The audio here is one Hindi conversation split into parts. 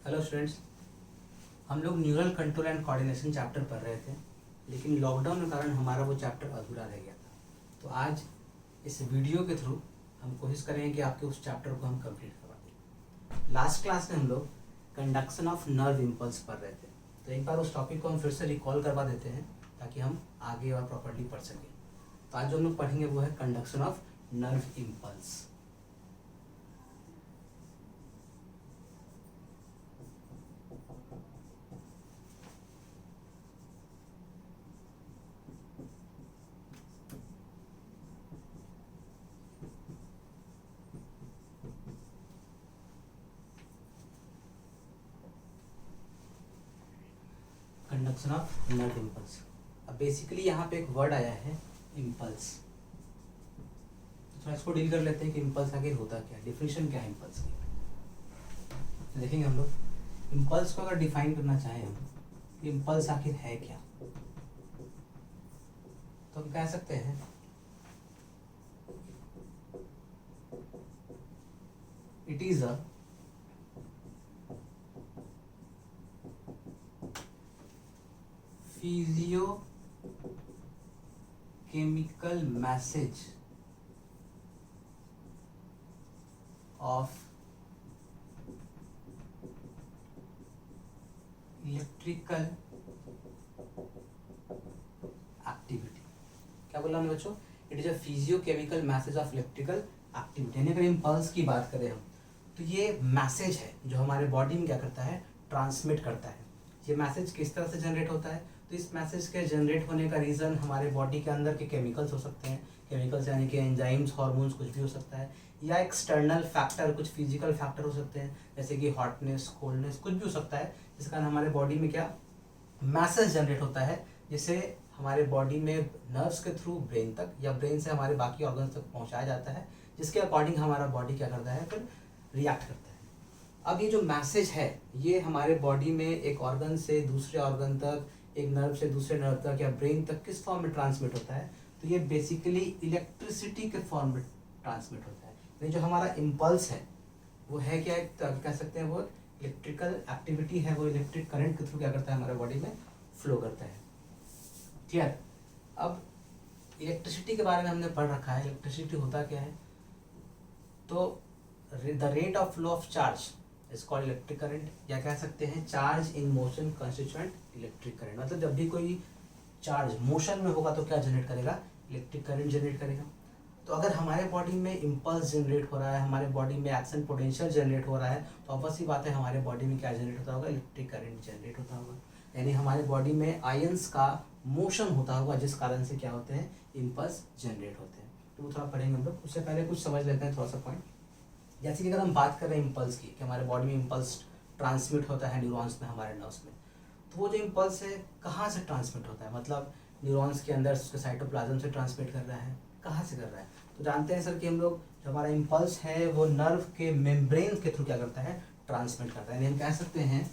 Hello students. हम लोग neural control and coordination chapter पढ़ रहे थे, लेकिन लॉकडाउन के कारण हमारा वो चैप्टर अधूरा रह गया था। तो आज इस वीडियो के थ्रू हम कोशिश करेंगे कि आपके उस चैप्टर को हम कंप्लीट करवा दें। लास्ट क्लास में हम लोग कंडक्शन ऑफ नर्व इम्पल्स पढ़ रहे थे, तो एक बार उस टॉपिक को हम फिर से रिकॉल करवा देते हैं ताकि हम आगे और प्रॉपर्ली पढ़ सकें। तो आज जो हम लोग पढ़ेंगे वो है conduction of nerve impulse. Conduction of nerve impulse. अब बेसिकली यहाँ पे एक वर्ड आया है इम्पल्स, तो थोड़ा इसको डील कर लेते हैं कि इम्पल्स आगे होता क्या है, डिफिनेशन क्या है इम्पल्स की। देखेंगे हम लोग इम्पल्स को अगर डिफाइन करना चाहें हम, इम्पल्स आखिर है क्या, तो हम कह सकते हैं it is a physiochemical message of electrical activity। क्या बोला हमने बच्चों? It is a physiochemical message of electrical activity. यानी अगर इम्पल्स की बात करें हम, तो ये मैसेज है जो हमारे बॉडी में क्या करता है, ट्रांसमिट करता है। ये मैसेज किस तरह से जनरेट होता है? तो इस मैसेज के जनरेट होने का रीज़न हमारे बॉडी के अंदर के केमिकल्स हो सकते हैं। केमिकल्स यानी कि एंजाइम्स, हार्मोन्स, कुछ भी हो सकता है, या एक्सटर्नल फैक्टर, कुछ फिजिकल फैक्टर हो सकते हैं, जैसे कि हॉटनेस, कोल्डनेस, कुछ भी हो सकता है, जिस कारण हमारे बॉडी में क्या मैसेज जनरेट होता है, जिसे हमारे बॉडी में नर्व्स के थ्रू ब्रेन तक या ब्रेन से हमारे बाकी ऑर्गन्स तक पहुंचाया जाता है, जिसके अकॉर्डिंग हमारा बॉडी क्या करता है, फिर रिएक्ट करता है। अब ये जो मैसेज है ये हमारे बॉडी में एक ऑर्गन से दूसरे ऑर्गन तक, एक नर्व से दूसरे नर्व तक या ब्रेन तक किस फॉर्म में ट्रांसमिट होता है? तो ये बेसिकली इलेक्ट्रिसिटी के फॉर्म में ट्रांसमिट होता है। यानी जो हमारा इम्पल्स है वो है क्या, कह सकते हैं वो इलेक्ट्रिकल एक्टिविटी है, वो इलेक्ट्रिक करंट के थ्रू क्या करता है, हमारे बॉडी में फ्लो करता है। क्लियर? अब इलेक्ट्रिसिटी के बारे में हमने पढ़ रखा है, इलेक्ट्रिसिटी होता क्या है। तो the rate of flow of charge is called electric current, या कह सकते हैं charge in motion constituent electric current. मतलब जब भी कोई चार्ज मोशन में होगा तो क्या जनरेट करेगा, इलेक्ट्रिक करंट जनरेट करेगा। तो अगर हमारे बॉडी में इम्पल्स जनरेट हो रहा है, हमारे बॉडी में एक्शन पोटेंशियल जनरेट हो रहा है, तो ऑब्वियस सी बात है हमारे बॉडी में क्या जनरेट होता होगा, इलेक्ट्रिक करंट जनरेट होता होगा। यानी हमारे बॉडी में आयंस का मोशन होता होगा, जिस कारण से क्या होते हैं, इम्पल्स जनरेट होते हैं। तो वो थोड़ा पढ़ेंगे हम लोग, उससे पहले कुछ समझ लेते हैं थोड़ा सा पॉइंट। जैसे कि अगर हम बात कर रहे हैं इम्पल्स की, कि हमारे बॉडी में इम्पल्स ट्रांसमिट होता है न्यूरॉन्स में, हमारे नर्व्स में, तो वो जो इम्पल्स है कहाँ से ट्रांसमिट होता है, मतलब न्यूरॉन्स के अंदर उसके साइटोप्लाज्म से ट्रांसमिट कर रहा है, कहाँ से कर रहा है? तो जानते हैं सर कि हम लोग जो हमारा इम्पल्स है वो नर्व के मेम्ब्रेन के थ्रू क्या करता है, ट्रांसमिट करता है। यानी हम कह सकते हैं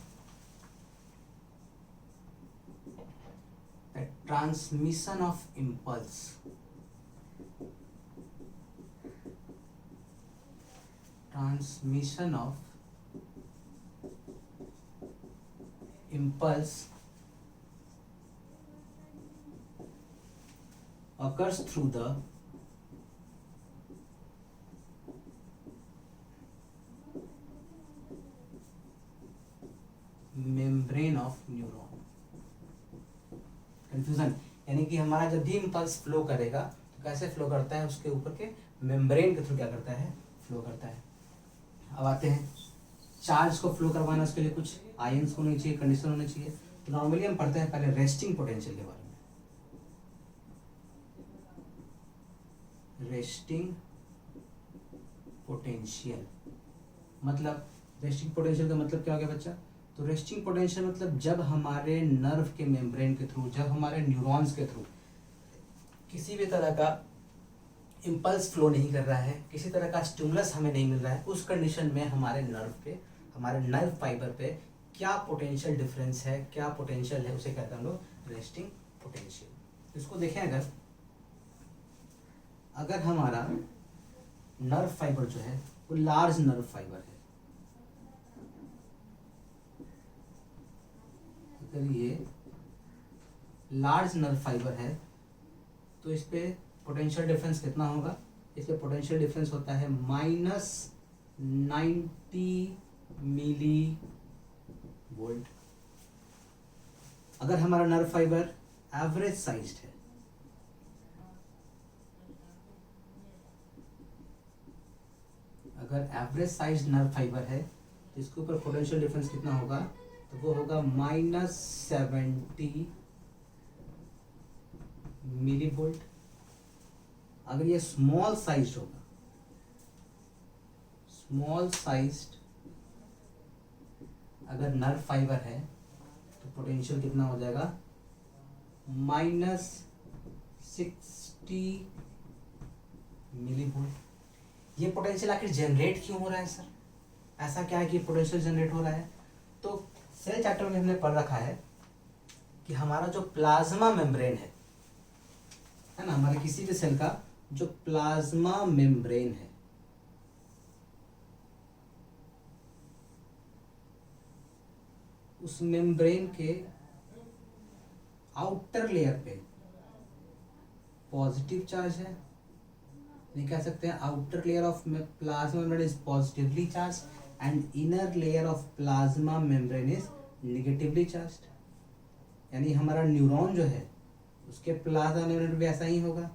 transmission of impulse transmission of impulse occurs through the membrane of neuron। Confusion, यानी कि हमारा जब भी इम्पल्स फ्लो करेगा तो कैसे फ्लो करता है, उसके ऊपर के मेम्ब्रेन के थ्रू क्या करता है, फ्लो करता है। अब आते हैं चार्ज को फ्लो करवाना, उसके लिए कुछ आयंस होने चाहिए, कंडीशन होने चाहिए। तो नॉर्मली हम पढ़ते हैं पहले रेस्टिंग पोटेंशियल के बारे में। रेस्टिंग पोटेंशियल मतलब, रेस्टिंग पोटेंशियल का मतलब क्या हो गया बच्चा? तो रेस्टिंग पोटेंशियल मतलब जब हमारे नर्व के मेम्ब्रेन के थ्रू, जब हमारे न्यूरॉन्स के थ्रू किसी भी तरह का इम्पल्स फ्लो नहीं कर रहा है, किसी तरह का स्टिमुलस हमें नहीं मिल रहा है, उस कंडीशन में हमारे नर्व पे, हमारे नर्व फाइबर पे क्या पोटेंशियल डिफरेंस है, क्या पोटेंशियल है, उसे कहते हैं हम लोग रेस्टिंग पोटेंशियल। इसको देखें, अगर हमारा नर्व फाइबर जो है वो लार्ज नर्व फाइबर है, अगर ये लार्ज नर्व फाइबर है तो इस पे पोटेंशियल डिफरेंस कितना होगा? इस पे पोटेंशियल डिफरेंस होता है -90 मिली वोल्ट। अगर हमारा नर्व फाइबर एवरेज साइज्ड है, अगर एवरेज साइज नर्व फाइबर है तो इसके ऊपर पोटेंशियल डिफरेंस कितना होगा? तो वो होगा -70 मिली वोल्ट। अगर ये स्मॉल साइज होगा, स्मॉल साइज्ड अगर नर्व फाइबर है तो पोटेंशियल कितना हो जाएगा? -60 मिली वोल्ट। ये पोटेंशियल आखिर जनरेट क्यों हो रहा है सर? ऐसा क्या है कि पोटेंशियल जनरेट हो रहा है? तो सेल चैप्टर में हमने पढ़ रखा है कि हमारा जो प्लाज्मा मेम्ब्रेन है ना, हमारे किसी भी सेल का जो प्लाज्मा मेम्ब्रेन है, उस मेम्ब्रेन के आउटर लेयर पे पॉजिटिव चार्ज है। नहीं कह सकते हैं outer layer of plasma membrane is positively charge and inner layer of plasma membrane is negatively charge. यानी हमारा न्यूरॉन जो है उसके प्लाज्मा मेम्ब्रेन भी ऐसा ही होगा।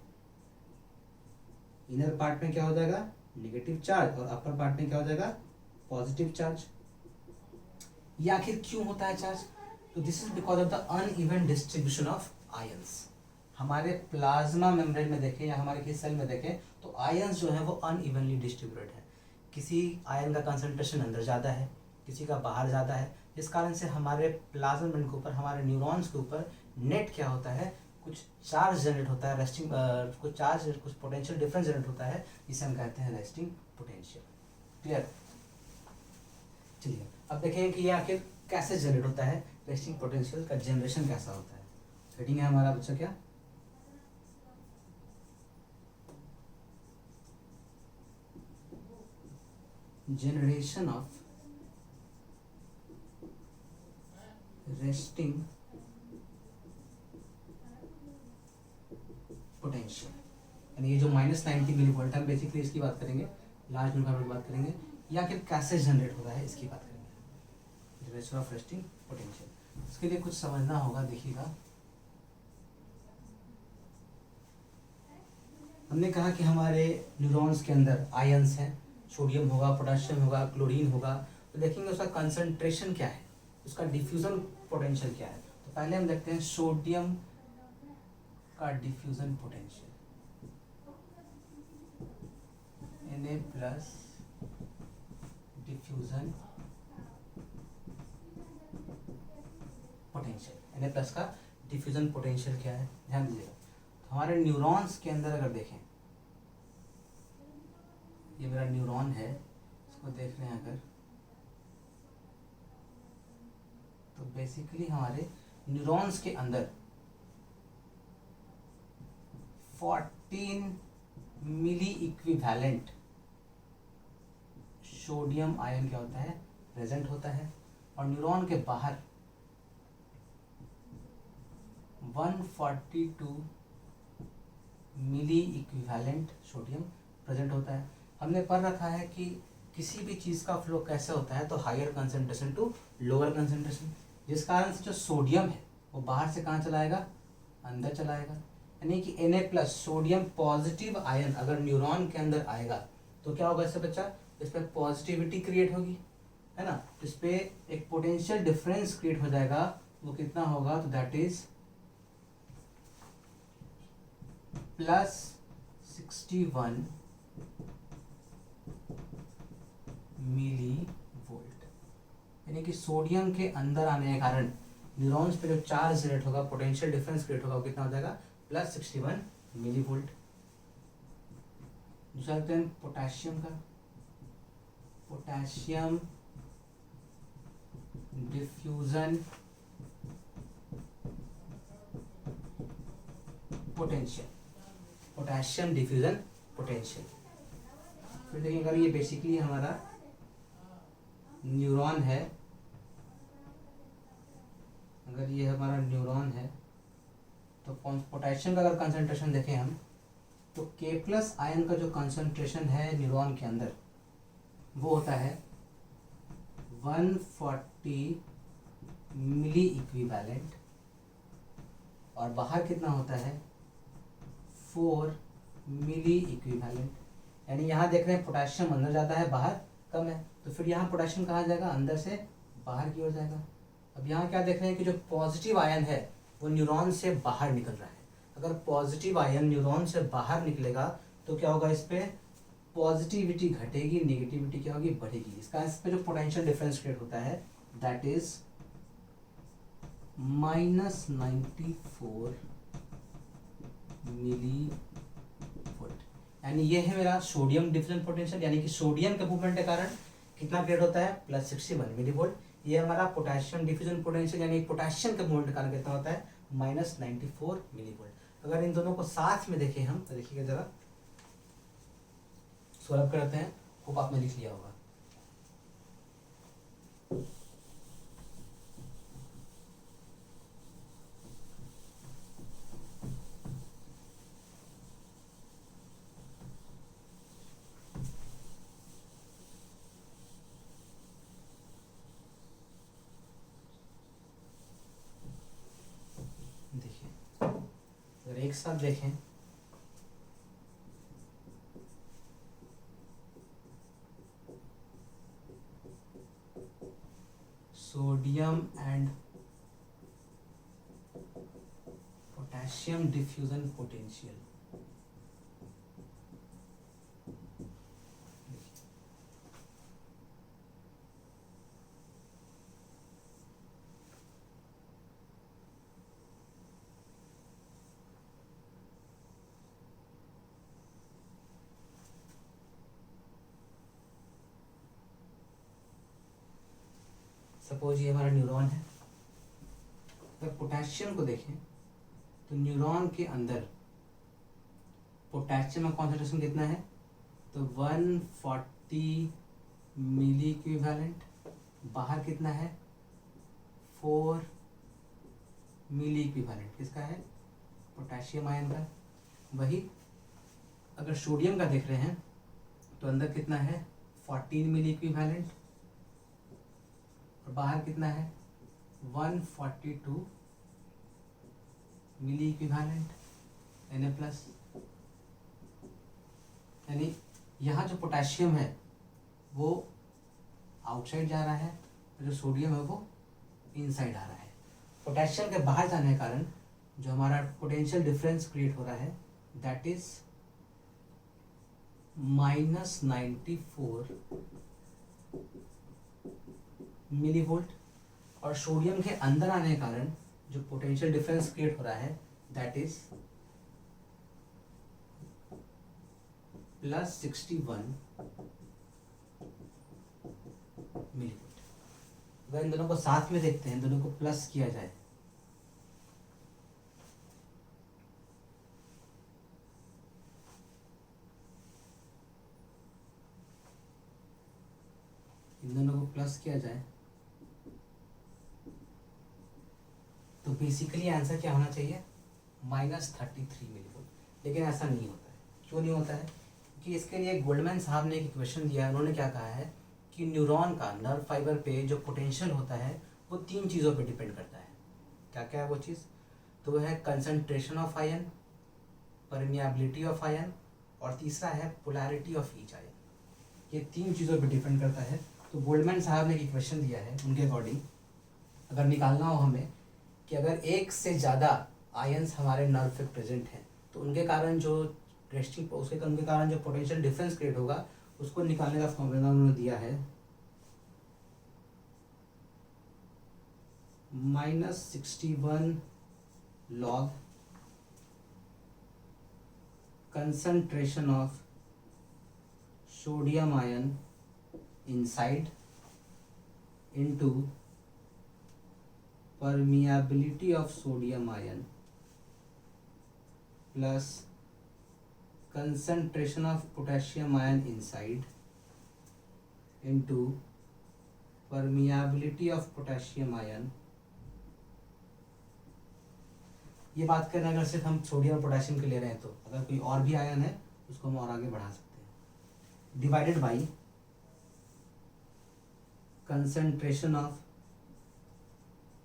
इनर पार्ट में क्या हो जाएगा? नेगेटिव चार्ज, और अपर पार्ट में क्या हो जाएगा? Positive charge. ये आखिर क्यों होता है चार्ज? तो this is because of the uneven distribution of ions. हमारे प्लाज्मा मेम्ब्रेन में देखें या हमारे किसी सेल में देखें तो आयंस जो है वो अनइवनली डिस्ट्रीब्यूटेड है। किसी आयन का कंसंट्रेशन अंदर ज़्यादा है, किसी का बाहर ज़्यादा है, जिस कारण से हमारे प्लाज्मा मेम्ब्रेन के ऊपर, हमारे न्यूरॉन्स के ऊपर नेट क्या होता है? कुछ चार्ज जनरेट होता है, रेस्टिंग कुछ चार्ज, कुछ पोटेंशियल डिफरेंस जनरेट होता है, जिसे हम कहते हैं रेस्टिंग पोटेंशियल। क्लियर? चलिए अब देखें कि ये आखिर कैसे जनरेट होता है, रेस्टिंग पोटेंशियल का जनरेशन कैसा होता है। हेडिंग है हमारा बच्चा क्या? Generation of resting potential. यानी ये जो -90 मिली वोल्ट है, बेसिकली इसकी बात करेंगे, लार्ज नर्व की बात करेंगे, या फिर कैसे जनरेट हो रहा है इसकी बात करेंगे, जनरेशन ऑफ रेस्टिंग पोटेंशियल। इसके लिए कुछ समझना होगा। देखिएगा, हमने कहा कि हमारे न्यूरॉन्स के अंदर आयंस हैं, सोडियम होगा, पोटेशियम होगा, क्लोरीन होगा। तो देखेंगे उसका कंसंट्रेशन क्या है, उसका डिफ्यूजन पोटेंशियल क्या है। तो पहले हम देखते हैं सोडियम का diffusion potential, Na+ diffusion potential. Na+ का डिफ्यूजन पोटेंशियल क्या है, ध्यान दीजिएगा। तो हमारे न्यूरॉन्स के अंदर अगर देखें, ये मेरा न्यूरॉन है, इसको देख रहे हैं अगर, तो बेसिकली हमारे न्यूरॉन्स के अंदर 14 मिली इक्विवेलेंट सोडियम आयन क्या होता है? प्रेजेंट होता है। और न्यूरॉन के बाहर 142 मिली इक्विवेलेंट सोडियम प्रेजेंट होता है। हमने पढ़ रखा है कि किसी भी चीज़ का फ्लो कैसे होता है, तो higher concentration to lower concentration, जिस कारण से जो सोडियम है वो बाहर से कहाँ चलाएगा? अंदर चलाएगा। यानी कि Na+ सोडियम पॉजिटिव आयन अगर न्यूरॉन के अंदर आएगा तो क्या होगा इससे बच्चा? इस पर पॉजिटिविटी क्रिएट होगी, है ना। तो इस पर एक पोटेंशियल डिफरेंस क्रिएट हो जाएगा। वो कितना होगा? तो दैट इज +61 मिली वोल्ट। यानी कि सोडियम के अंदर आने के कारण न्यूरॉन्स पे जो चार्ज जनरेट होगा, पोटेंशियल डिफरेंस क्रिएट होगा, वो कितना हो जाएगा? +61 मिली वोल्ट। दूसरा देखते हैं पोटेशियम का, potassium diffusion potential, potassium diffusion potential. फिर देखिए, अगर ये बेसिकली हमारा न्यूरॉन है, अगर अगर ये हमारा न्यूरॉन है तो पोटेशियम का अगर कंसंट्रेशन देखें हम तो के प्लस आयन का जो कंसंट्रेशन है न्यूरॉन के अंदर वो होता है 140 मिली इक्विवेलेंट और बाहर कितना होता है 4 मिली इक्विवेलेंट। यानी यहाँ देख रहे हैं पोटेशियम अंदर जाता है बाहर कम है, तो फिर यहाँ पोटेशियम कहाँ जाएगा, अंदर से बाहर की ओर जाएगा। अब यहाँ क्या देख रहे हैं कि जो पॉजिटिव आयन है वो न्यूरॉन से बाहर निकल रहा है। अगर पॉजिटिव आयन न्यूरॉन से बाहर निकलेगा तो क्या होगा, इस पे पॉजिटिविटी घटेगी, नेगेटिविटी क्या होगी, बढ़ेगी। इस पे जो पोटेंशियल डिफरेंस क्रिएट होता है दैट इज -94 मिली वोल्ट। यानी ये है मेरा सोडियम डिफरेंस पोटेंशियल, यानी कि सोडियम के मूवमेंट के कारण कितना क्रिएट होता है +61 मिली वोल्ट। ये हमारा पोटेशियम डिफ्यूजन पोटेंशियल यानी पोटेशियम के मूवमेंट के कारण कितना होता है -94 मिली वोल्ट। अगर इन दोनों को साथ में देखें हम तो देखिएगा जरा, सॉल्व करते हैं, होप आपने लिख लिया होगा। देखिए अगर एक साथ देखें sodium and potassium diffusion potential, suppose ये हमारा न्यूरॉन है। अगर पोटेशियम को देखें तो न्यूरॉन के अंदर पोटेशियम का कॉन्सेंट्रेशन कितना है, तो 140 मिली इक्विवेलेंट। बाहर कितना है 4 मिली इक्विवेलेंट, किसका है, पोटेशियम आयन का। वही अगर सोडियम का देख रहे हैं तो अंदर कितना है 14 मिली इक्विवेलेंट और बाहर कितना है 142 मिली इक्विवेलेंट Na+। यानी यहाँ जो पोटेशियम है वो आउटसाइड जा रहा है और जो सोडियम है वो इनसाइड आ रहा है। पोटेशियम के बाहर जाने के कारण जो हमारा पोटेंशियल डिफरेंस क्रिएट हो रहा है दैट इज -94 मिली वोल्ट, और सोडियम के अंदर आने के कारण जो पोटेंशियल डिफरेंस क्रिएट हो रहा है दैट इज +61 मिली वोल्ट। अगर इन दोनों को साथ में देखते हैं, दोनों को प्लस किया जाए इन दोनों को प्लस किया जाए तो बेसिकली आंसर क्या होना चाहिए -33 मिली वोल्ट। लेकिन ऐसा नहीं होता है। क्यों नहीं होता है, क्योंकि इसके लिए गोल्डमैन साहब ने एक इक्वेशन दिया है। उन्होंने क्या कहा है कि न्यूरॉन का नर्व फाइबर पे जो पोटेंशियल होता है वो 3 चीज़ों पे डिपेंड करता है। क्या क्या है वो चीज़, तो वो है concentration of ion, permeability of ion और तीसरा है पोलैरिटी ऑफ ईच आयन। ये 3 चीज़ों पे डिपेंड करता है। तो गोल्डमैन साहब ने एक इक्वेशन दिया है, उनके अकॉर्डिंग अगर निकालना हो हमें कि अगर एक से ज़्यादा आयन्स हमारे नर्व पे प्रेजेंट हैं तो उनके कारण जो उनके कारण जो पोटेंशियल डिफरेंस क्रिएट होगा उसको निकालने का फॉर्मूला उन्होंने दिया है -61 log concentration of sodium ion inside into permeability of sodium ion plus concentration of potassium ion inside into permeability of potassium ion ये बात करें अगर सिर्फ हम सोडियम और पोटेशियम के ले रहे हैं, तो अगर कोई और भी आयन है उसको हम और आगे बढ़ा सकते हैं। Divided by concentration of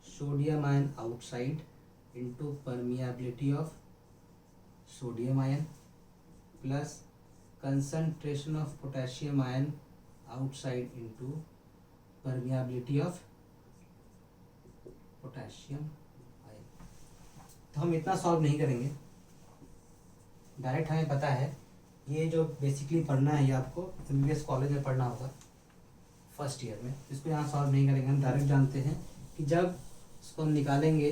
sodium ion outside into permeability of sodium ion plus concentration of potassium ion outside into permeability of potassium ion. तो हम इतना सॉल्व नहीं करेंगे, डायरेक्ट हमें पता है ये जो बेसिकली पढ़ना है, ये आपको एमबीबीएस कॉलेज में पढ़ना होगा फर्स्ट ईयर में। इसको यहाँ सॉल्व नहीं करेंगे, हम डायरेक्ट जानते हैं कि जब इसको हम निकालेंगे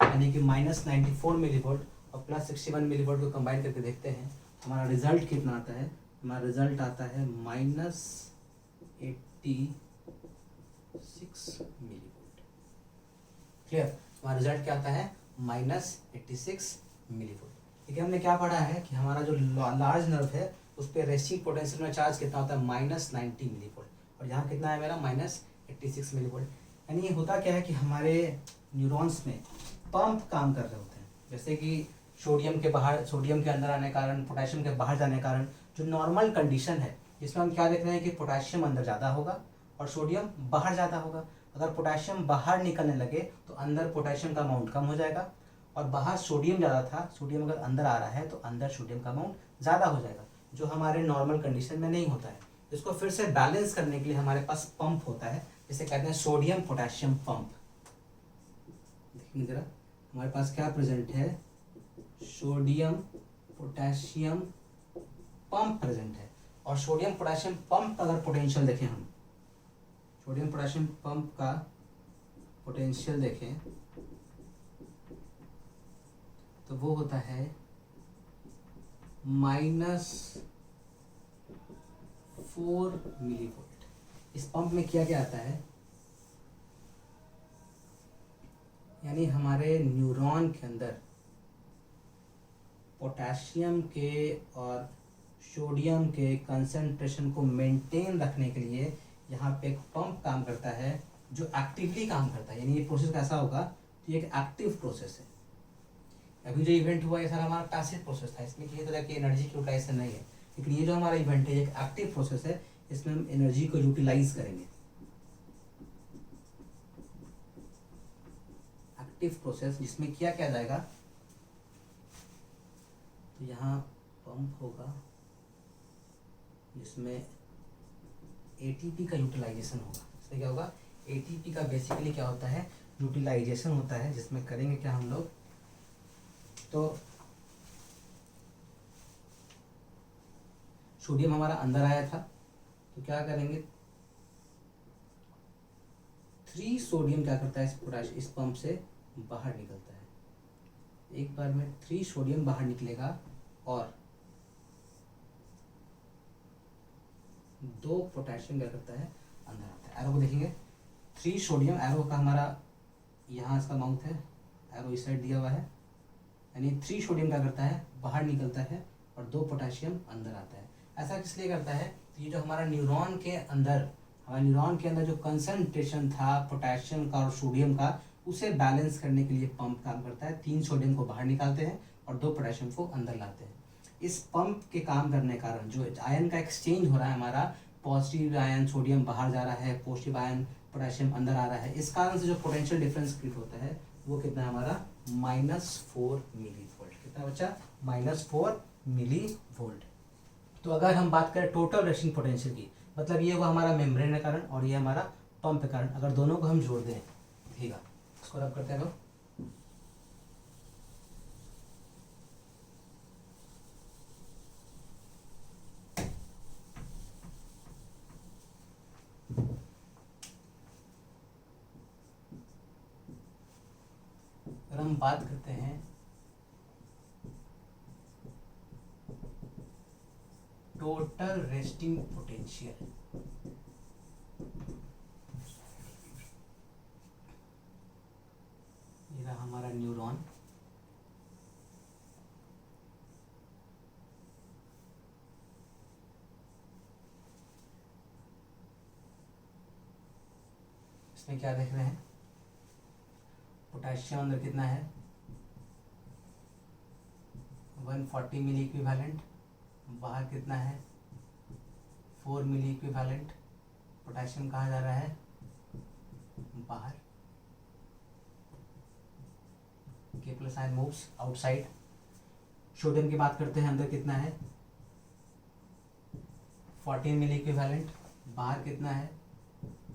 यानी कि -94 मिलीवोल्ट और +61 मिलीवोल्ट को कंबाइन करके देखते हैं हमारा रिजल्ट कितना आता है। हमारा रिजल्ट आता है -86 मिलीवोल्ट। क्लियर? हमारा रिजल्ट क्या आता है? -86 मिलीवोल्ट। ठीक है, हमने क्या पढ़ा है कि हमारा जो लार्ज नर्व है उस पर रेस्टिंग पोटेंशियल में चार्ज कितना होता है? -90 मिलीवोल्ट। और यहाँ कितना है मेरा? -86 मिलीवोल्ट। यानी ये होता क्या है कि हमारे न्यूरॉन्स में पंप काम कर रहे होते हैं। जैसे कि सोडियम के अंदर आने के कारण, पोटेशियम के बाहर जाने के कारण जो नॉर्मल कंडीशन है जिसमें हम क्या देख रहे हैं कि पोटेशियम अंदर ज़्यादा होगा और सोडियम बाहर ज़्यादा होगा। अगर पोटेशियम बाहर निकलने लगे तो अंदर पोटेशियम का अमाउंट कम हो जाएगा, और बाहर सोडियम ज़्यादा था, सोडियम अगर अंदर आ रहा है तो अंदर सोडियम का अमाउंट ज़्यादा हो जाएगा, जो हमारे नॉर्मल कंडीशन में नहीं होता है। इसको फिर से बैलेंस करने के लिए हमारे पास पंप होता है, जिसे कहते हैं सोडियम पोटेशियम पंप। देखिए जरा, हमारे पास क्या प्रेजेंट है? सोडियम पोटेशियम पंप प्रेजेंट है। और सोडियम पोटेशियम पंप का अगर पोटेंशियल देखें, हम सोडियम पोटेशियम पंप का पोटेंशियल देखें तो वो होता है -4 मिलीवोल्ट। इस पंप में किया क्या आता है, यानी हमारे न्यूरॉन के अंदर पोटेशियम के और सोडियम के कंसंट्रेशन को मेंटेन रखने के लिए यहाँ पे एक पंप काम करता है जो एक्टिवली काम करता है। यानी ये प्रोसेस कैसा होगा? तो ये एक एक्टिव प्रोसेस है। अभी जो इवेंट हुआ ये सारा हमारा पैसिव प्रोसेस था, इसमें किसी तरह की एनर्जी की यूटिलाइजेशन नहीं है। लेकिन ये जो हमारा इवेंट है, एक एक्टिव प्रोसेस है, इसमें हम एनर्जी को यूटिलाइज करेंगे। एक्टिव प्रोसेस जिसमें क्या किया जाएगा, तो यहाँ पंप होगा जिसमें एटीपी का यूटिलाइजेशन होगा। इसमें क्या होगा? एटीपी का बेसिकली क्या होता है? यूटिलाइजेशन होता है, जिसमें करेंगे क्या हम लोग, तो सोडियम हमारा अंदर आया था तो क्या करेंगे, 3 सोडियम क्या करता है, इस पंप से बाहर निकलता है। एक बार में 3 सोडियम बाहर निकलेगा और 2 पोटेशियम क्या करता है, अंदर आता है। एरो को देखेंगे, 3 सोडियम, एरो का हमारा यहाँ इसका माउथ है, एरो इस साइड दिया हुआ है, यानी 3 सोडियम क्या करता है, बाहर निकलता है और 2 पोटेशियम अंदर आता है। ऐसा किस लिए करता है? तो ये जो हमारा न्यूरॉन के अंदर जो कंसंट्रेशन था पोटेशियम का और सोडियम का, उसे बैलेंस करने के लिए पंप काम करता है। 3 सोडियम को बाहर निकालते हैं और 2 पोटेशियम को अंदर लाते हैं। इस पंप के काम करने के कारण जो आयन का एक्सचेंज हो रहा है, हमारा पॉजिटिव आयन सोडियम बाहर जा रहा है, पॉजिटिव आयन पोटेशियम अंदर आ रहा है, इस कारण से जो पोटेंशियल डिफरेंस क्रिएट होता है वो कितना है हमारा? -4 मिलीवोल्ट। कितना बच्चा? -4 मिलीवोल्ट। तो अगर हम बात करें टोटल रेस्टिंग पोटेंशियल की, मतलब ये हुआ हमारा मेम्ब्रेन के कारण और ये हमारा पंप के कारण, अगर दोनों को हम जोड़ दें, ठीक है, इसको रब करते हैं लोग, अगर हम बात करते हैं टोटल रेस्टिंग पोटेंशियल, ये रहा हमारा न्यूरॉन, इसमें क्या देख रहे हैं, पोटेशियम अंदर कितना है, 140 मिली इक्विवेलेंट, बाहर कितना है 4 मिली इक्विवेलेंट। पोटेशियम कहाँ जा रहा है बाहर, के plus ion moves outside. Sodium की बात करते हैं, अंदर कितना है 14 मिली इक्विवेलेंट, बाहर कितना है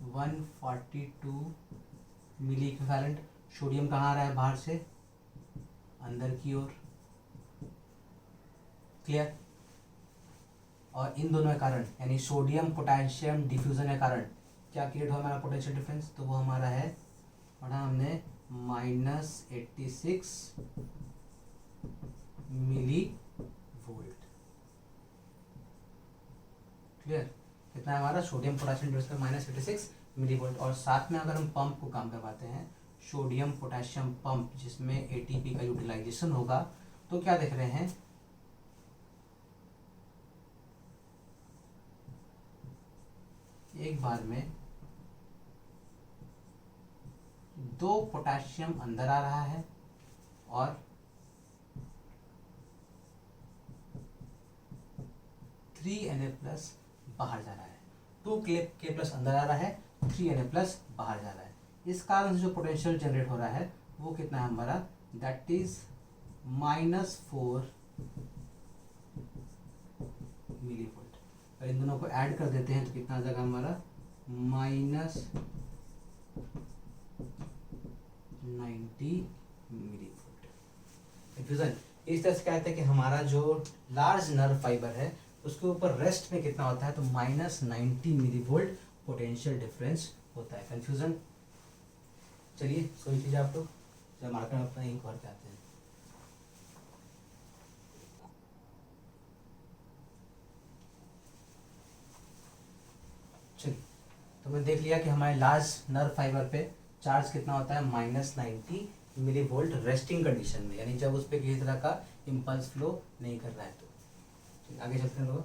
142 मिली इक्विवेलेंट। सोडियम कहाँ आ रहा है बाहर से अंदर की ओर, क्लियर। और इन दोनों के कारण यानी सोडियम पोटेशियम डिफ्यूजन के कारण क्या क्रिएट हुआ हमारा पोटेंशियल डिफरेंस, तो वो हमारा है पढ़ा हमने -86 मिली वोल्ट, क्लियर। कितना है हमारा sodium potassium diffusion -86 millivolt. और साथ में अगर हम पंप को काम करवाते हैं, सोडियम पोटेशियम पंप जिसमें एटीपी का यूटिलाइजेशन होगा, तो क्या देख रहे हैं एक बार में 2 पोटेशियम अंदर आ रहा है और 3Na+ बाहर जा रहा है। 2 K+ अंदर आ रहा है, 3Na+ बाहर जा रहा है। इस कारण से जो पोटेंशियल जनरेट हो रहा है वो कितना है हमारा, दैट इज -4 मिली वोल्ट। और इन दोनों को ऐड कर देते हैं तो कितना आ जाएगा हमारा -90 मिली वोल्ट। कंफ्यूजन इस तरह से कहते हैं कि हमारा जो लार्ज नर्व फाइबर है उसके ऊपर रेस्ट में कितना होता है, तो -90 मिली वोल्ट पोटेंशियल डिफरेंस होता है। कंफ्यूजन, चलिए सोच लीजिए आप लोग, जब मार्कर में अपना इंक भर के आते हैं। चलिए, तो मैंने देख लिया कि हमारे लार्ज नर्व फाइबर पे चार्ज कितना होता है -90 मिली वोल्ट रेस्टिंग कंडीशन में, यानी जब उस पर किसी तरह का इम्पल्स फ्लो नहीं कर रहा है। तो आगे चलते हैं लोग।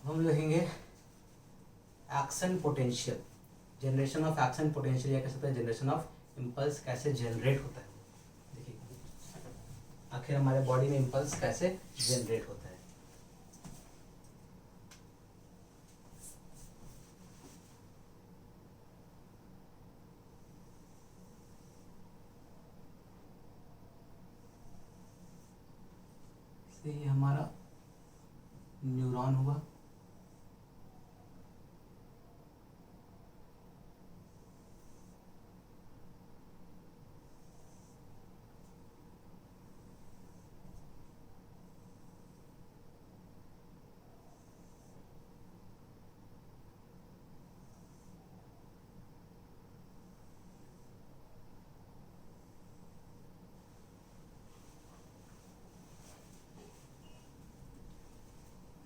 हम लिखेंगे action potential, generation of action potential, या कह सकते हैं जनरेशन ऑफ इम्पल्स कैसे जनरेट होता है। देखिए आखिर हमारे बॉडी में इम्पल्स कैसे जनरेट होता है। ये हमारा न्यूरॉन हुआ,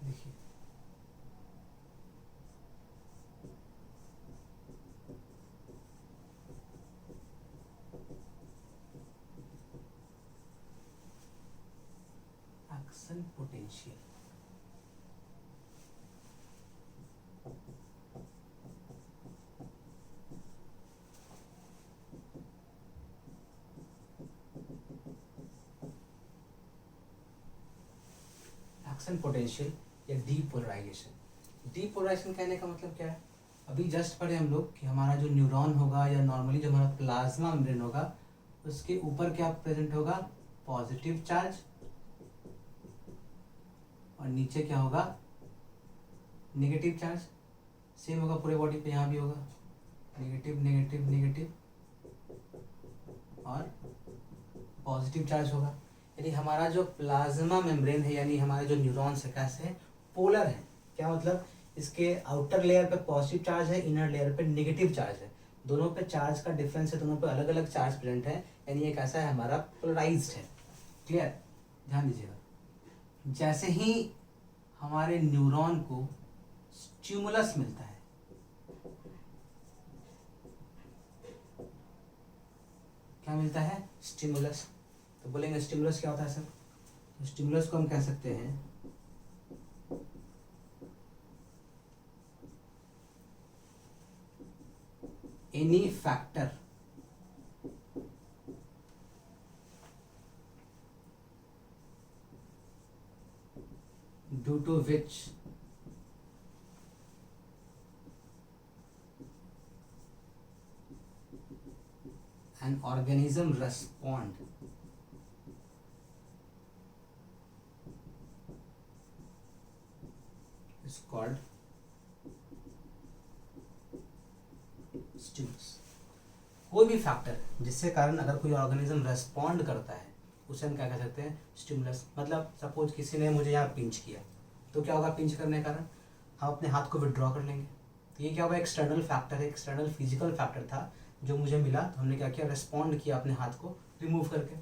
देखिए एक्शन पोटेंशियल। एक्शन पोटेंशियल या डीपोलराइजेशन। डीपोलराइजेशन कहने का मतलब क्या है, अभी जस्ट पढ़े हम लोग कि हमारा जो न्यूरॉन होगा या नॉर्मली जो हमारा प्लाज्मा मेम्ब्रेन होगा उसके ऊपर क्या प्रेजेंट होगा, पॉजिटिव चार्ज, और नीचे क्या होगा नेगेटिव चार्ज। सेम होगा पूरे बॉडी पे, यहाँ भी होगा नेगेटिव नेगेटिव नेगेटिव और पॉजिटिव चार्ज होगा। यानी हमारा जो प्लाज्मा मेम्ब्रेन है यानी हमारे जो न्यूरॉन्स है कैसे है, पोलर है। क्या मतलब इसके आउटर लेयर पे पॉजिटिव चार्ज है, इनर लेयर पे नेगेटिव चार्ज है, दोनों पे चार्ज का डिफरेंस है, दोनों पे अलग अलग चार्ज प्रेजेंट है, यानी ये कैसा है हमारा पोलराइज्ड है। क्लियर, ध्यान दीजिएगा। जैसे ही हमारे न्यूरॉन को स्टिमुलस मिलता है, क्या मिलता है? स्टिमुलस। तो बोलेंगे स्टिमुलस क्या होता है सर? तो स्टिमुलस को हम कह सकते हैं any factor due to which an organism respond is called stimulus. कोई भी फैक्टर जिससे कारण अगर कोई ऑर्गेनिज्म रेस्पॉन्ड करता है उसे हम क्या कह सकते हैं? स्टिमुलस। मतलब सपोज किसी ने मुझे यहाँ पिंच किया, तो क्या होगा? पिंच करने के कारण हम अपने हाथ को विड्रॉ कर लेंगे, तो ये क्या होगा? एक्सटर्नल फैक्टर है, एक्सटर्नल फिजिकल फैक्टर था जो मुझे मिला, तो हमने क्या किया? रेस्पॉन्ड किया अपने हाथ को रिमूव करके।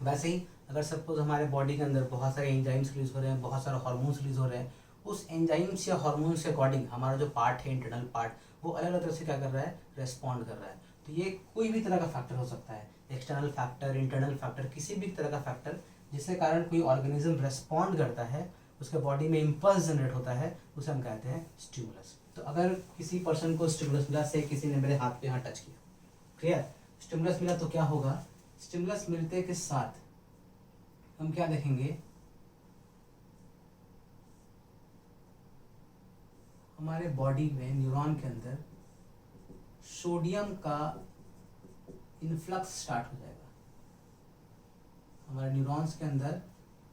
वैसे ही अगर सपोज हमारे बॉडी के अंदर बहुत सारे एंजाइम्स रिलीज हो रहे हैं, बहुत सारे हार्मोन्स रिलीज हो रहे हैं, उस एंजाइम्स या हार्मोन्स के अकॉर्डिंग हमारा जो पार्ट है, इंटरनल पार्ट, वो अलग अलग तरह से क्या कर रहा है? रेस्पॉन्ड कर रहा है। तो ये कोई भी तरह का फैक्टर हो सकता है, एक्सटर्नल फैक्टर, इंटरनल फैक्टर, किसी भी तरह का फैक्टर जिसके कारण कोई ऑर्गेनिज्म रेस्पॉन्ड करता है, उसके बॉडी में इम्पल्स जनरेट होता है, उसे हम कहते हैं स्टिमुलस। तो अगर किसी पर्सन को स्टिमुलस मिला, से किसी ने मेरे हाथ पे यहाँ टच किया, क्लियर, स्टिमुलस मिला, तो क्या होगा? स्टिमुलस मिलते के साथ हम क्या देखेंगे? हमारे बॉडी में न्यूरॉन के अंदर सोडियम का इन्फ्लक्स स्टार्ट हो जाएगा। हमारे न्यूरॉन्स के अंदर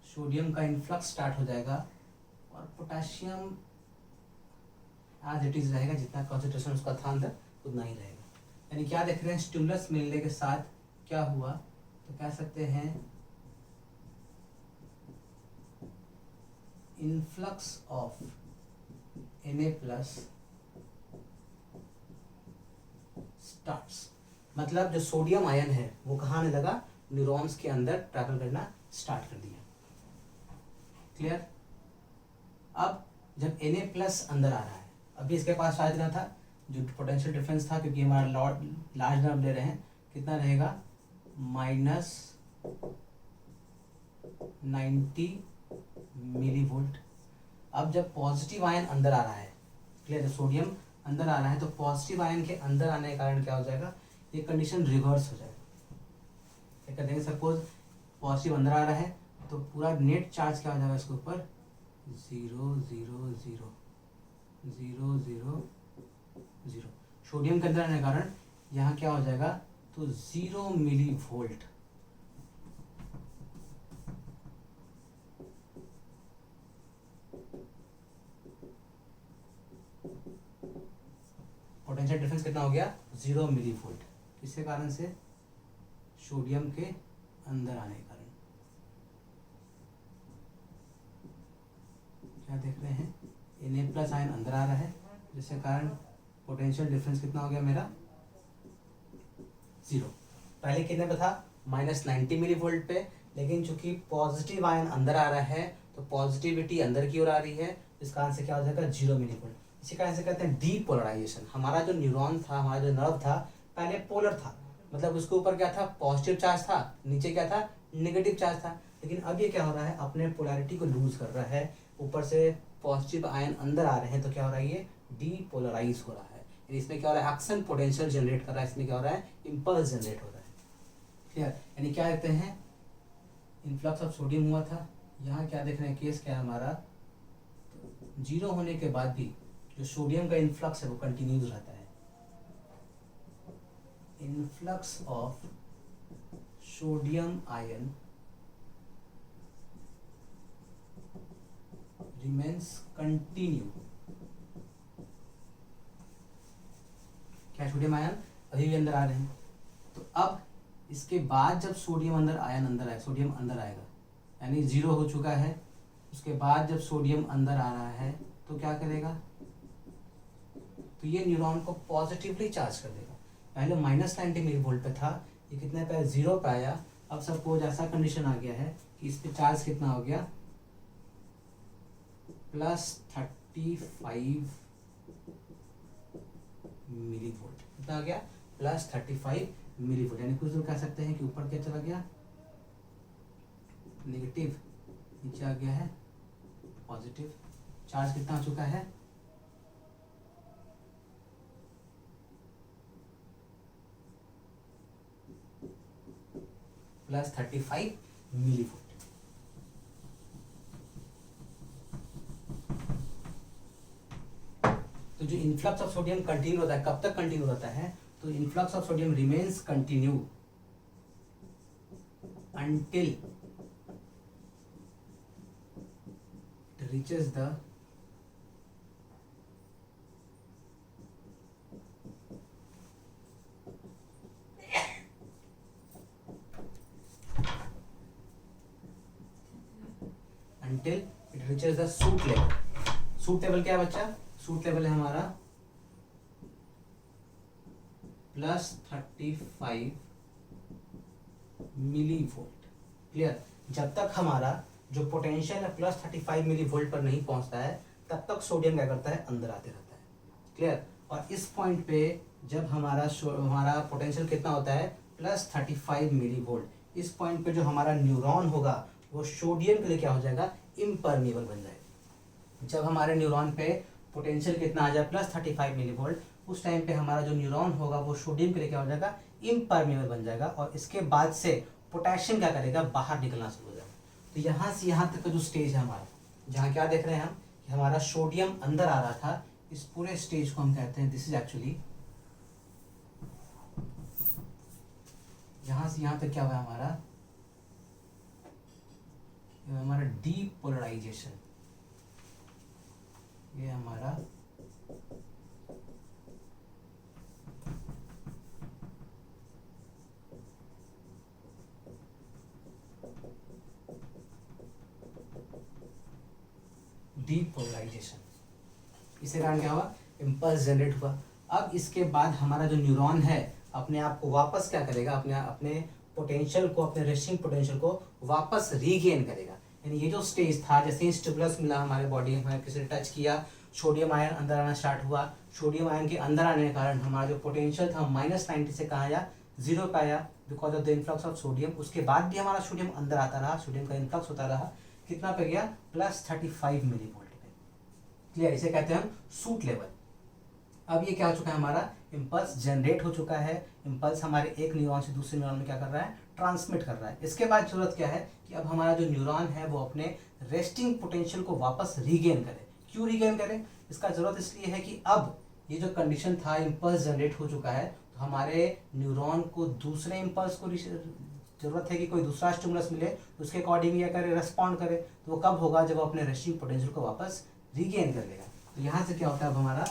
सोडियम का इन्फ्लक्स स्टार्ट हो जाएगा और पोटेशियम एज इट इज रहेगा, जितना कॉन्सेंट्रेशन उसका था अंदर उतना ही रहेगा। यानी क्या देख रहे हैं? स्टिमुलस मिलने के साथ क्या हुआ? तो कह सकते हैं इन्फ्लक्स ऑफ Na+ स्टार्ट्स। मतलब जो सोडियम आयन है वो कहाँ आने लगा? न्यूरॉन्स के अंदर ट्रैवल करना स्टार्ट कर दिया। क्लियर? अब जब Na+ अंदर आ रहा है, अभी इसके पास चार्ज ना था, जो पोटेंशियल डिफरेंस था, क्योंकि हमारा लार्ज नंबर ले रहे हैं, कितना रहेगा? -90 मिलीवोल्ट। अब जब पॉजिटिव आयन अंदर आ रहा है, क्लियर, सोडियम अंदर आ रहा है, तो पॉजिटिव आयन के अंदर आने के कारण क्या हो जाएगा? ये कंडीशन रिवर्स हो जाएगा। क्या कर देंगे? सपोज पॉजिटिव अंदर आ रहा है तो पूरा नेट चार्ज क्या हो जाएगा इसके ऊपर? 0 0 0 0 0 0। सोडियम के अंदर आने के कारण यहाँ क्या हो जाएगा? तो 0 मिलीवोल्ट। पोटेंशियल डिफरेंस कितना हो गया? 0 मिलीवोल्ट। किसके कारण से? सोडियम के अंदर आने के कारण। क्या देख रहे हैं? Na+ आयन अंदर आ रहा है, जिसके कारण पोटेंशियल डिफरेंस कितना हो गया मेरा? 0। पहले कितने पे था? -90 मिलीवोल्ट पे, लेकिन चूंकि पॉजिटिव आयन अंदर आ रहा है तो पॉजिटिविटी अंदर की ओर आ रही है, इस कारण से क्या हो जाएगा? 0 मिलीवोल्ट। इसी कारण से कहते हैं डीपोलराइजेशन। हमारा जो न्यूरॉन था, हमारा जो नर्व था, पहले पोलर था, मतलब उसके ऊपर क्या था? पॉजिटिव चार्ज था, नीचे क्या था? नेगेटिव चार्ज था। लेकिन अब ये क्या हो रहा है? अपने पोलैरिटी को लूज कर रहा है, ऊपर से पॉजिटिव आयन अंदर आ रहे हैं, तो क्या हो रहा है? ये डीपोलराइज हो रहा है। इसमें क्या हो रहा है? एक्शन पोटेंशियल जनरेट कर रहा है, इसमें क्या हो रहा है? इम्पल्स जनरेट हो रहा है। क्लियर? यानी क्या कहते हैं? इन्फ्लक्स ऑफ सोडियम हुआ था, यहाँ क्या देख रहे हैं? केस क्या है हमारा? तो 0 होने के बाद भी जो सोडियम का इन्फ्लक्स है वो कंटिन्यूज रहता है। Influx of sodium ion remains continue. क्या सोडियम आयन अभी भी अंदर आ रहे हैं? तो अब इसके बाद जब सोडियम अंदर आयन अंदर आए, सोडियम अंदर आएगा, यानी 0 हो चुका है, उसके बाद जब सोडियम अंदर आ रहा है तो क्या करेगा? तो ये न्यूरॉन को पॉजिटिवली चार्ज कर देगा। पहले -90 मिली वोल्ट पे था, ये कितने पे, 0 पे आया। अब सपोज ऐसा कंडीशन आ गया है कि इस पे चार्ज कितना हो गया, +35 मिली वोल्ट। कितना आ गया, +35 मिली वोल्ट। यानी कुछ दूर कह सकते हैं कि ऊपर क्या चला गया, नेगेटिव, नीचे आ गया है पॉजिटिव। चार्ज कितना आ चुका है, +35 मिली वोल्ट। तो जो इन्फ्लक्स ऑफ सोडियम कंटिन्यू होता है, कब तक कंटिन्यू रहता है, तो influx of sodium remains continue until it reaches the suit level. Suit level क्या है बच्चा, सूट लेवल है हमारा +35 मिली वोल्ट। क्लियर। जब तक हमारा जो पोटेंशियल है +35 मिली वोल्ट पर नहीं पहुंचता है, तब तक सोडियम क्या करता है, अंदर आते रहता है। क्लियर। और इस पॉइंट पे जब हमारा पोटेंशियल कितना होता है, +35 मिली वोल्ट, इस पॉइंट पे जो हमारा न्यूरॉन होगा वो सोडियम के लिए क्या हो जाएगा, इम्परमिएबल बन जाएगा। जब हमारे न्यूरॉन पे पोटेंशियल कितना आ जाए, +35 मिली वोल्ट, उस टाइम पे हमारा जो न्यूरॉन होगा वो सोडियम के लिए क्या हो जाएगा, इम्परमिएबल बन जाएगा। और इसके बाद से पोटेशियम क्या करेगा, बाहर निकलना शुरू हो जाएगा। तो यहाँ से यहाँ तक का जो स्टेज है हमारा, जहाँ क्या देख रहे हैं हम कि हमारा सोडियम अंदर आ रहा था, इस पूरे स्टेज को हम कहते हैं, दिस इज एक्चुअली, यहाँ से यहाँ तक क्या हुआ हमारा डीपोलराइजेशन। ये हमारा डीपोलराइजेशन, इसके कारण क्या हुआ, इम्पल्स जनरेट हुआ। अब इसके बाद हमारा जो न्यूरॉन है अपने आप को वापस क्या करेगा, अपने पोटेंशियल को, अपने रेस्टिंग पोटेंशियल को वापस रीगेन करेगा। यानी ये जो स्टेज था, जैसे ही स्टिमुलस मिला हमारे बॉडी, हमें किसी ने टच किया, सोडियम आयन अंदर आना स्टार्ट हुआ। सोडियम आयन के अंदर आने के कारण हमारा जो पोटेंशियल था -90 से कहाँ आया, 0 पे आया, because of the influx of sodium. उसके बाद भी हमारा सोडियम अंदर आता रहा, सोडियम का इन्फ्लक्स होता रहा, कितना पे गया, +35 मिली वोल्ट पे। क्लियर। इसे कहते हैं हम सूट लेवल। अब ये क्या हो चुका है, हमारा इम्पल्स जनरेट हो चुका है। इम्पल्स हमारे एक न्यूरॉन से दूसरे न्यूरॉन में क्या कर रहा है, ट्रांसमिट कर रहा है। इसके बाद जरूरत क्या है कि अब हमारा जो न्यूरॉन है वो अपने रेस्टिंग पोटेंशियल को वापस रीगेन करे। क्यों रीगेन करे, इसका जरूरत इसलिए है कि अब ये जो कंडीशन था, इम्पल्स जनरेट हो चुका है, तो हमारे न्यूरॉन को दूसरे इम्पल्स को जरूरत है कि कोई दूसरा स्टिमुलस मिले, तो उसके अकॉर्डिंग क्या करे, रेस्पॉन्ड करे। तो वो कब होगा, जब वो अपने रेस्टिंग पोटेंशियल को वापस रीगेन कर लेगा। तो यहाँ से क्या होता है, अब हमारा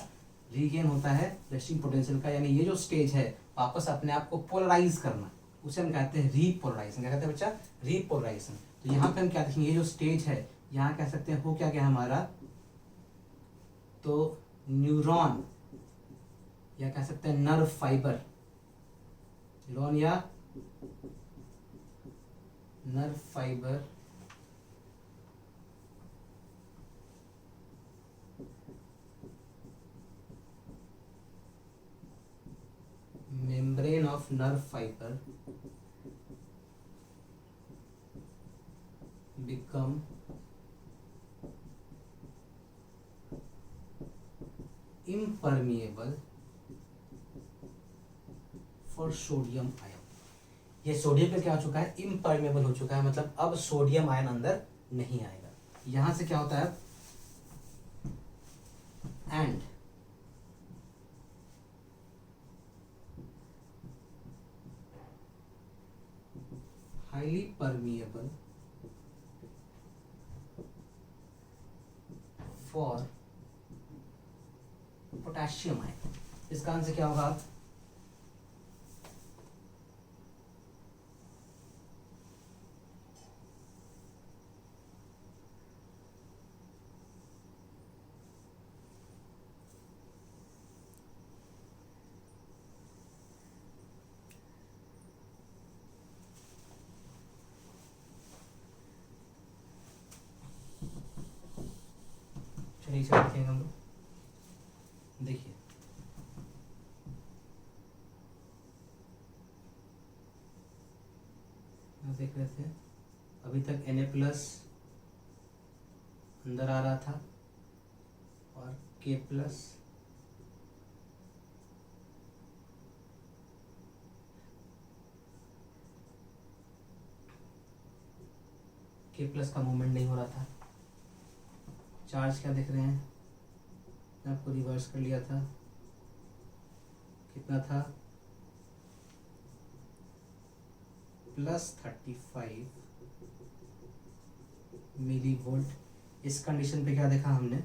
रीगेन होता है रेस्टिंग पोटेंशियल का। यानी ये जो स्टेज है वापस अपने आप को पोलराइज करना, उसे हम कहते हैं रीपोलराइजेशन। क्या कहते हैं बच्चा, रीपोलराइजेशन। तो यहाँ पे हम क्या देखेंगे, ये जो स्टेज है, यहाँ कह सकते हैं हो क्या गया हमारा, तो न्यूरॉन या कह सकते हैं नर्व फाइबर, न्यूरॉन या nerve fibre membrane of nerve fiber become impermeable for sodium ion। ये सोडियम पे क्या हो चुका है, इम्परमेबल हो चुका है, मतलब अब सोडियम आयन अंदर नहीं आएगा। यहां से क्या होता है, and highly permeable for potassium ion। इसका आंसर क्या होगा, चलिए इसे देखेंगे हम लोग। देखिए देख रहे थे अभी तक Na प्लस अंदर आ रहा था और K प्लस का मूवमेंट नहीं हो रहा था। चार्ज क्या देख रहे हैं, मैं आपको रिवर्स कर लिया था, कितना था +35 मिली वोल्ट। इस कंडीशन पे क्या देखा हमने,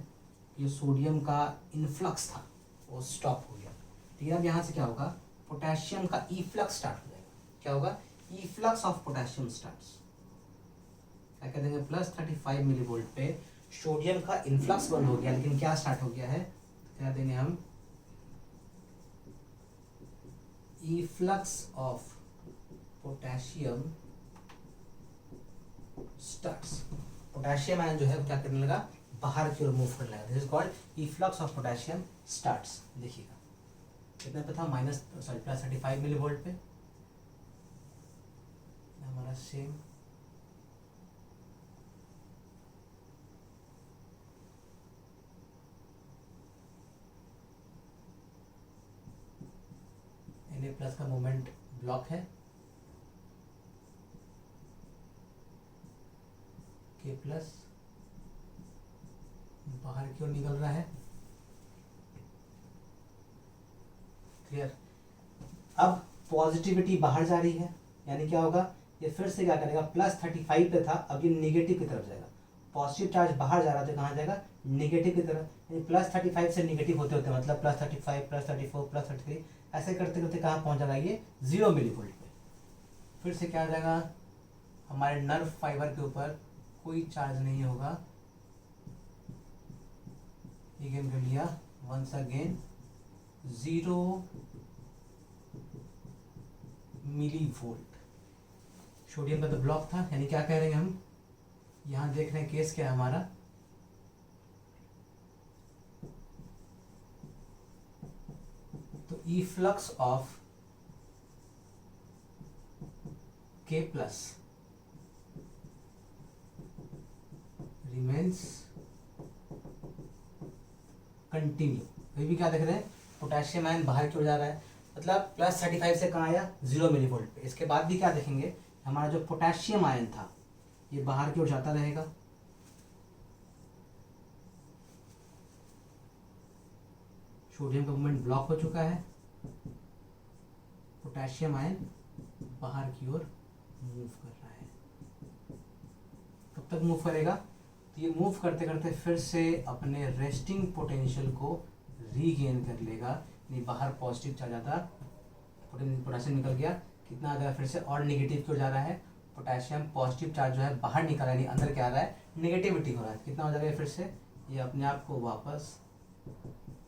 ये सोडियम का इनफ्लक्स था वो स्टॉप हो गया। ठीक है, अब यहाँ से क्या होगा, पोटेशियम का इफ्लक्स स्टार्ट हो जाएगा। क्या होगा, इफ्लक्स ऑफ पोटेशियम स्टार्ट्स। क्या कह देंगे, +35 मिली वोल्ट पे सोडियम का इनफ्लक्स बंद हो गया, लेकिन क्या स्टार्ट हो गया है, क्या देंगे हम, efflux of potassium starts. Potassium ion जो है क्या करने लगा, बाहर की ओर मूव करने लगा। This is called efflux of potassium starts. देखिएगा कितने पे था, +35 मिली वोल्ट पे, हमारा सेम Na+ का मोमेंट ब्लॉक है, K+ बाहर की ओर निकल रहा है। क्लियर। अब पॉजिटिविटी बाहर जा रही है, यानी क्या होगा, ये फिर से क्या करेगा, +35 पे था, अब ये नेगेटिव की तरफ जाएगा। पॉजिटिव चार्ज बाहर जा रहा था, कहाँ जाएगा, नेगेटिव की तरफ। यानी +35 से नेगेटिव होते होते मतलब +35 +34 +33 ऐसे करते करते कहाँ पहुंच जाएगा, ये 0 मिली वोल्ट पे। फिर से क्या आ जाएगा, हमारे नर्व फाइबर के ऊपर कोई चार्ज नहीं होगा। ये गेन कर लिया, once again 0 millivolt. Sodium का तो ब्लॉक था, यानी क्या कह रहे हैं हम, यहां देख रहे हैं केस क्या है हमारा, तो efflux of K+ remains continue. अभी भी क्या देख रहे हैं, पोटेशियम आयन बाहर की ओर जा रहा है, मतलब +35 से कहाँ आया, 0 मिली वोल्ट पे। इसके बाद भी क्या देखेंगे, हमारा जो पोटेशियम आयन था ये बाहर की ओर जाता रहेगा। सोडियम का मूवमेंट ब्लॉक हो चुका है, पोटेशियम आयन बाहर की ओर मूव कर रहा है। कब तक मूव करेगा, तो ये मूव करते करते फिर से अपने रेस्टिंग पोटेंशियल को रीगेन कर लेगा। नहीं, बाहर पॉजिटिव चार्ज आता, पोटेशियम निकल गया, कितना आ गया, फिर से और नेगेटिव की ओर जा रहा है। पोटेशियम पॉजिटिव चार्ज जो है बाहर निकल रहा है, अंदर क्या आ रहा है, नेगेटिविटी हो रहा है। कितना हो जाएगा, फिर से ये अपने आप को वापस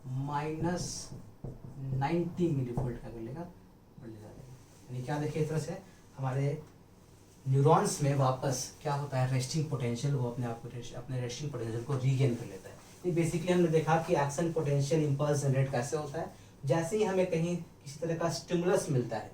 -90 मिली वोल्ट का कर लेगा, यानी क्या देखिए, इस तरह से हमारे न्यूरॉन्स में वापस क्या होता है, रेस्टिंग पोटेंशियल, वो अपने आप को अपने रेस्टिंग पोटेंशियल को रीगेन कर लेता है। ये बेसिकली हमने देखा कि एक्शन पोटेंशियल इंपल्स जनरेट कैसे होता है। जैसे ही हमें कहीं किसी तरह का स्टिमुलस मिलता है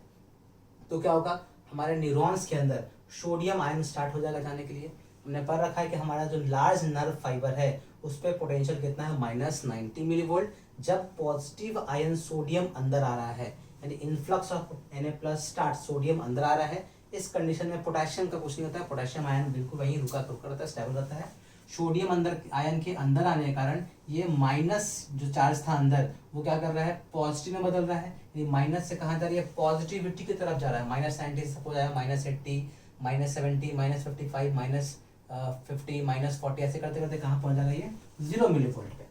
तो क्या होगा, हमारे न्यूरॉन्स के अंदर सोडियम आयन स्टार्ट हो जाएगा जाने के लिए। हमने पढ़ रखा है कि हमारा जो लार्ज नर्व फाइबर है उस पर पोटेंशियल कितना है, -90 मिली वोल्ट। जब पॉजिटिव आयन सोडियम अंदर आ रहा है, यानी influx of Na+ start, sodium अंदर आ रहा है, इस कंडीशन में पोटेशियम का कुछ नहीं होता है, पोटेशियम आयन बिल्कुल वहीं रुका रहता है, स्टेबल रहता है। सोडियम अंदर आयन के अंदर आने के कारण ये माइनस जो चार्ज था अंदर, वो क्या कर रहा है, पॉजिटिव में बदल रहा है। ये माइनस से कहाँ जा रही है, पॉजिटिविटी की तरफ जा रहा है। -90 सपोज आया, -80 -70 -55 -50 -40 ऐसे करते करते कहाँ पहुंच जाएगा, ये 0 मिली वोल्ट पे।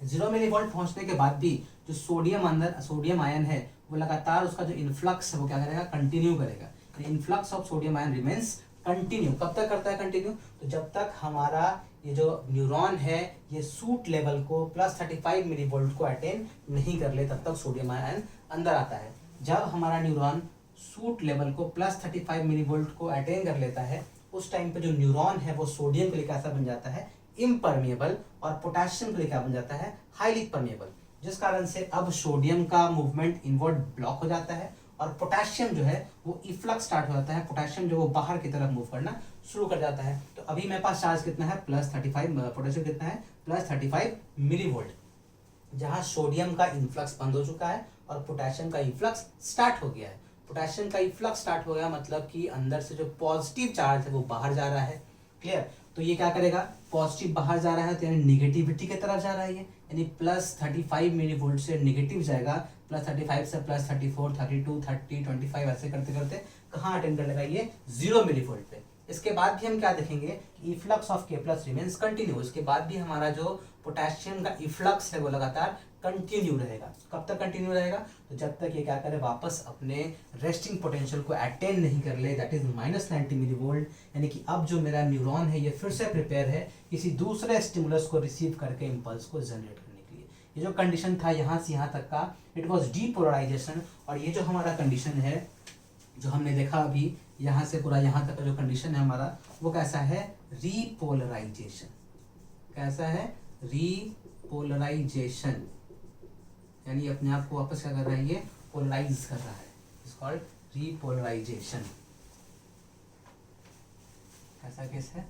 0 मिली वोल्ट पहुंचने के बाद भी जो सोडियम आयन है वो लगातार उसका जो इनफ्लक्स है वो क्या करेगा, कंटिन्यू करेगा। Influx of sodium ion remains continue. कब तक करता है कंटिन्यू, तो जब तक हमारा ये जो न्यूरॉन है ये सूट लेवल को +35 मिली वोल्ट को अटेन नहीं कर ले, तब तक सोडियम आयन अंदर आता है। जब हमारा न्यूरॉन सूट लेवल को +35 मिली वोल्ट को अटेन कर लेता है, उस टाइम पे जो न्यूरॉन है वो सोडियम के लिए कैसा बन जाता है, इम्परमिएबल, और पोटेशियम के लिए क्या बन जाता है, हाईली परमिएबल, जिस कारण से अब सोडियम का मूवमेंट इनवर्ड ब्लॉक हो जाता है और पोटेशियम जो है वो इफ्लक्स स्टार्ट हो जाता है, पोटेशियम जो वो बाहर की तरफ मूव करना शुरू कर जाता है। तो अभी मेरे पास चार्ज कितना है, +35, पोटेशियम कितना है, +35 मिलीवोल्ट, जहां सोडियम का इन्फ्लक्स बंद हो चुका है और पोटेशियम का इन्फ्लक्स स्टार्ट हो गया है। पोटेशियम का इन्फ्लक्स स्टार्ट हो गया मतलब कि अंदर से जो पॉजिटिव चार्ज है वो बाहर जा रहा है। क्लियर? तो ये क्या करेगा, पॉजिटिव बाहर जा रहा है तो यानी निगेटिविटी की तरफ जा रहा है ये, यानी +35 मिलीवोल्ट से निगेटिव जाएगा, +35 से +34, 32, 30, 25 ऐसे करते करते कहाँ अटेंड कर लेगा ये, 0 मिलीवोल्ट पे। इसके बाद भी हम क्या देखेंगे कि efflux of K+ remains continue, इसके बाद भी हमारा जो पोटेशियम का इफ्लक्स है वो लगातार कंटिन्यू रहेगा। कब तक कंटिन्यू रहेगा, तो जब तक ये क्या करे, वापस अपने रेस्टिंग पोटेंशियल को अटेन नहीं कर ले, दैट इज -90 मिलीवोल्ट। यानी कि अब जो मेरा न्यूरॉन है ये फिर से प्रिपेयर है किसी दूसरे स्टिमुलस को रिसीव करके इम्पल्स को जनरेट करने के लिए। ये जो कंडीशन था यहाँ से यहाँ तक का, इट वॉज डीपोलराइजेशन। और ये जो हमारा कंडीशन है जो हमने देखा अभी, यहाँ से पूरा यहाँ तक का जो कंडीशन है हमारा, वो कैसा है, रीपोलराइजेशन। कैसा है, रीपोलराइजेशन, यानी अपने आप को वापस क्या कर रहा है, ये पोलराइज कर रहा है, इट्स कॉल्ड रीपोलराइजेशन। ऐसा केस है।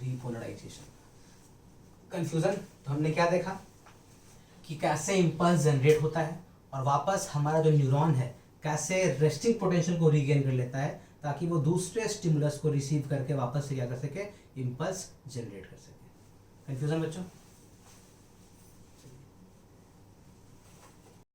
रीपोलराइजेशन। कंफ्यूजन, तो हमने क्या देखा कि कैसे इम्पल्स जनरेट होता है और वापस हमारा जो न्यूरॉन है कैसे रेस्टिंग पोटेंशियल को रीगेन कर लेता है ताकि वो दूसरे स्टिमुलस को रिसीव करके वापस से क्या कर सके, इम्पल्स जनरेट कर सके। कंफ्यूजन बच्चों?